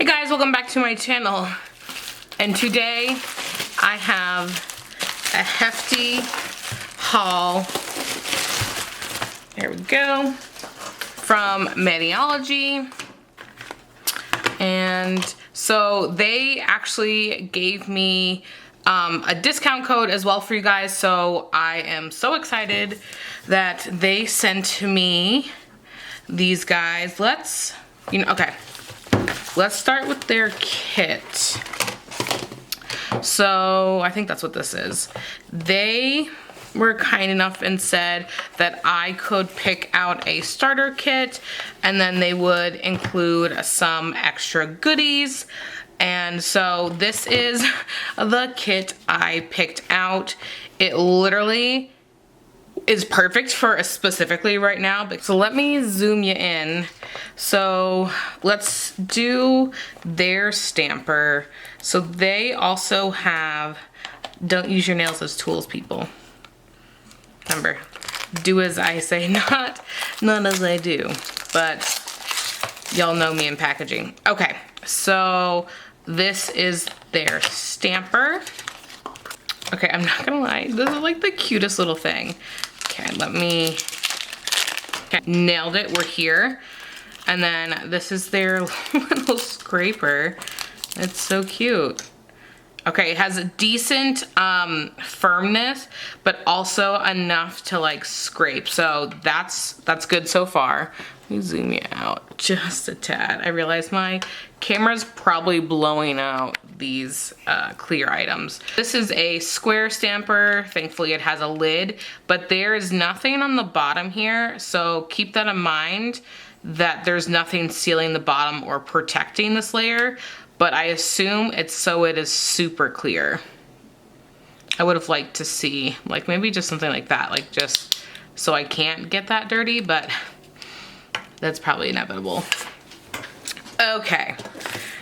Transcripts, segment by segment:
Hey guys, welcome back to my channel. And today I have a hefty haul. There we go. From Maniology. And so they actually gave me a discount code as well for you guys. So I am so excited that they sent me these guys. Let's start with their kit. So I think that's what this is. They were kind enough and said that I could pick out a starter kit and then they would include some extra goodies. And so this is the kit I picked out. It literally is perfect for specifically right now. So let me zoom you in. So let's do their stamper. So they also have, don't use your nails as tools, people. Remember, do as I say, not as I do. But y'all know me in packaging. Okay, so this is their stamper. Okay, I'm not gonna lie, this is like the cutest little thing. Okay, okay, nailed it, we're here. And then this is their little scraper. It's so cute. Okay, it has a decent firmness, but also enough to like scrape. So that's good so far. Let me zoom you out just a tad. I realize my camera's probably blowing out these clear items. This is a square stamper. Thankfully it has a lid, but there is nothing on the bottom here. So keep that in mind that there's nothing sealing the bottom or protecting this layer. But I assume it's so it is super clear. I would have liked to see, like maybe just something like that, like just so I can't get that dirty, but that's probably inevitable. Okay,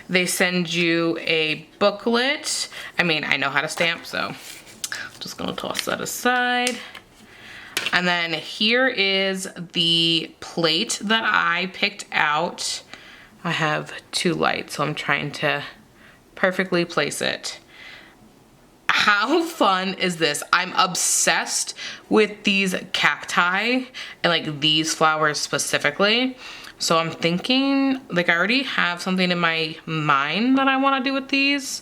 they send you a booklet. I mean, I know how to stamp, so I'm just gonna toss that aside. And then here is the plate that I picked out. I have two lights, so I'm trying to perfectly place it. How fun is this? I'm obsessed with these cacti and like these flowers specifically. So I'm thinking, like I already have something in my mind that I want to do with these.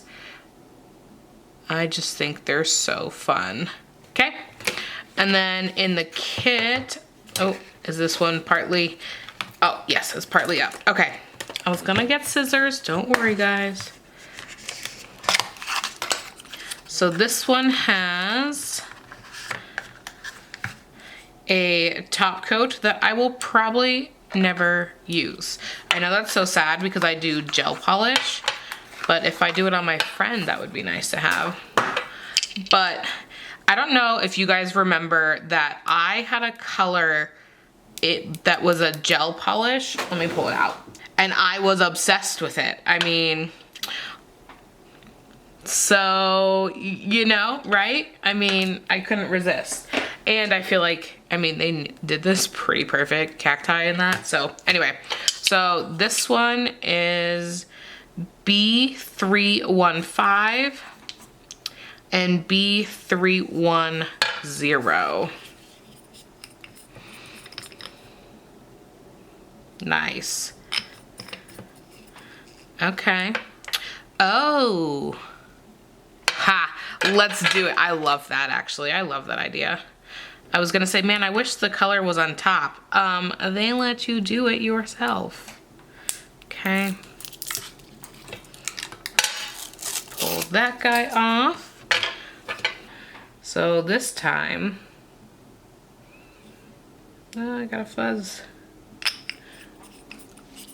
I just think they're so fun. Okay. And then in the kit, oh, is this one partly? Oh, yes, it's partly up. Okay. I was gonna get scissors, don't worry guys. So this one has a top coat that I will probably never use. I know that's so sad because I do gel polish, but if I do it on my friend, that would be nice to have. But I don't know if you guys remember that I had a color that was a gel polish. Let me pull it out. And I was obsessed with it. I mean, so, you know, right? I mean, I couldn't resist. And I feel like, I mean, they did this pretty perfect, cacti in that. So anyway, so this one is B315 and B310. Nice. Okay. Oh. Ha. Let's do it. I love that, actually. I love that idea. I was gonna say, man, I wish the color was on top. They let you do it yourself. Okay. Pull that guy off. So this time, I got a fuzz.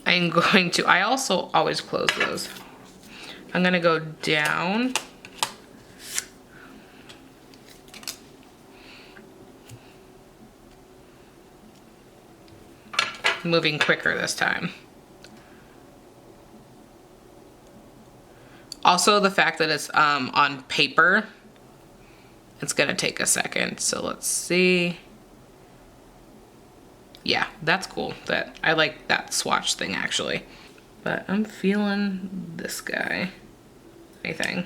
I'm going to, I also always close those. I'm gonna go down. Moving quicker this time. Also the fact that it's on paper, it's gonna take a second. So let's see. Yeah, that's cool. I like that swatch thing actually. but I'm feeling this guy. Anything.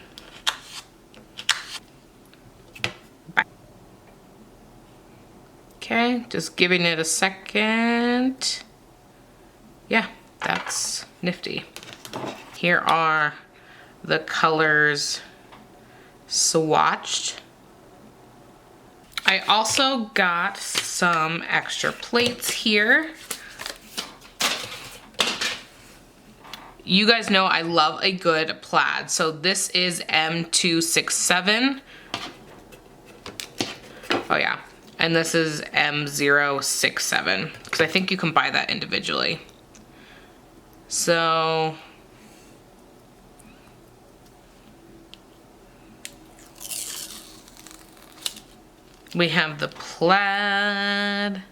Okay, just giving it a second. Yeah, that's nifty. Here are the colors swatched. I also got some extra plates here. You guys know I love a good plaid. So this is M267. Oh yeah. And this is M067. Because I think you can buy that individually. So we have the plaid.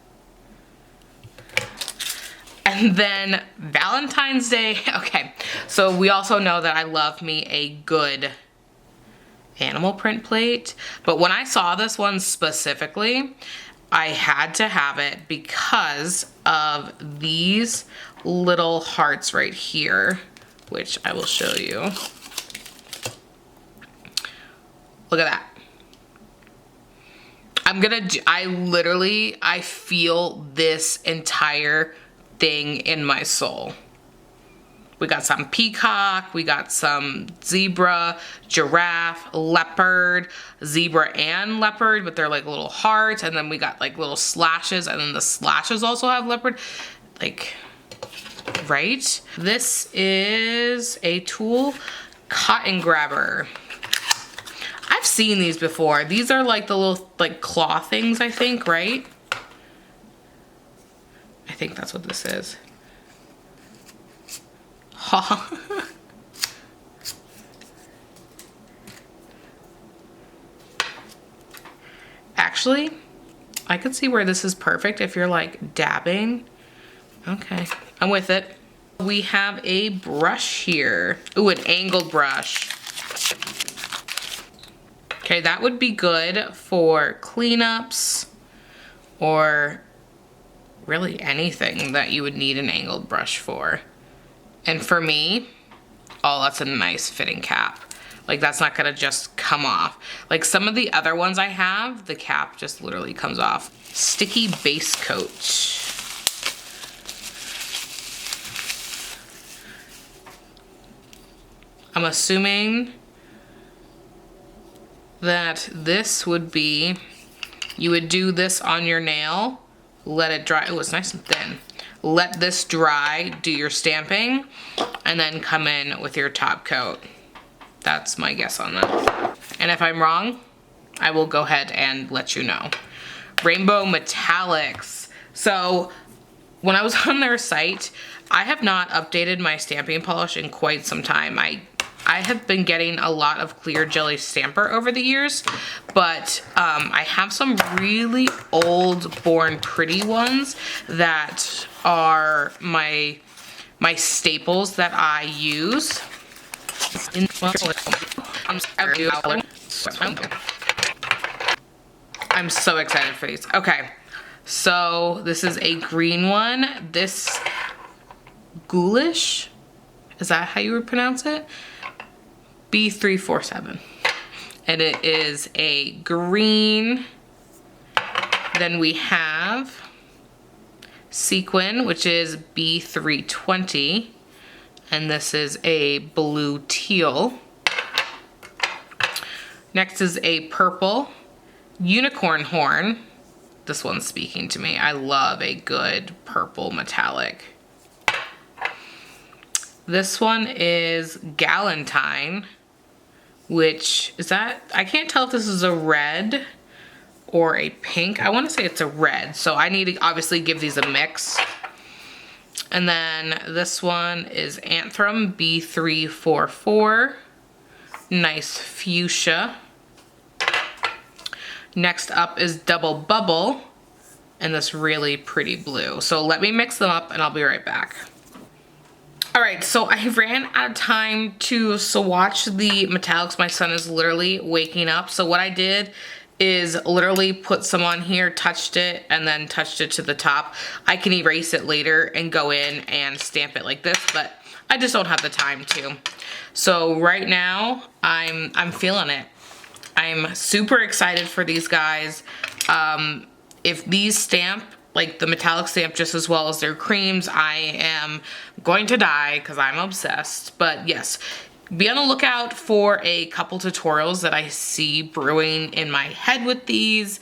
And then Valentine's Day. Okay, so we also know that I love me a good animal print plate. But when I saw this one specifically, I had to have it because of these little hearts right here, which I will show you. Look at that. I feel this entire thing in my soul. We got some peacock, we got some zebra, giraffe, leopard, zebra and leopard, but they're like little hearts, and then we got like little slashes, and then the slashes also have leopard. Like, right? This is a tulle cotton grabber. I've seen these before. These are like the little like claw things, I think, right? I think that's what this is. Actually, I could see where this is perfect if you're like dabbing. Okay, I'm with it. We have a brush here. Ooh, an angled brush. Okay, that would be good for cleanups or really anything that you would need an angled brush for. And for me, oh, that's a nice fitting cap. Like, that's not gonna just come off. Like some of the other ones I have, the cap just literally comes off. Sticky base coat. I'm assuming that this would be, you would do this on your nail, let it dry. Oh, it's nice and thin. Let this dry, do your stamping, and then come in with your top coat. That's my guess on that. And if I'm wrong, I will go ahead and let you know. Rainbow Metallics. So when I was on their site, I have not updated my stamping polish in quite some time. I have been getting a lot of clear jelly stamper over the years, but I have some really old Born Pretty ones that are my staples that I use. I'm so excited for these. Okay, so this is a green one. This ghoulish, is that how you would pronounce it? B347, and it is a green. Then we have sequin, which is B320, and this is a blue teal. Next is a purple unicorn horn. This one's speaking to me. I love a good purple metallic. This one is Galentine, which is that, I can't tell if this is a red or a pink. I want to say it's a red, so I need to obviously give these a mix. And then this one is Anthem B344, nice fuchsia. Next up is Double Bubble, and this really pretty blue. So let me mix them up and I'll be right back. All right, so I ran out of time to swatch the metallics. My son is literally waking up. So what I did is literally put some on here, touched it, and then touched it to the top. I can erase it later and go in and stamp it like this, but I just don't have the time to. So right now, I'm feeling it. I'm super excited for these guys. If these stamp, like the metallic stamp just as well as their creams, I am going to die because I'm obsessed. But yes, be on the lookout for a couple tutorials that I see brewing in my head with these.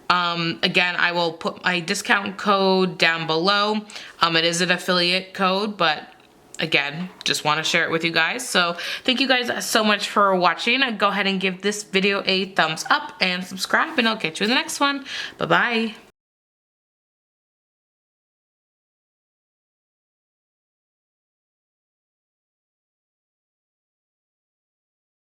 Again, I will put my discount code down below. It is an affiliate code, but again, just want to share it with you guys. So thank you guys so much for watching. Go ahead and give this video a thumbs up and subscribe, and I'll catch you in the next one. Bye-bye.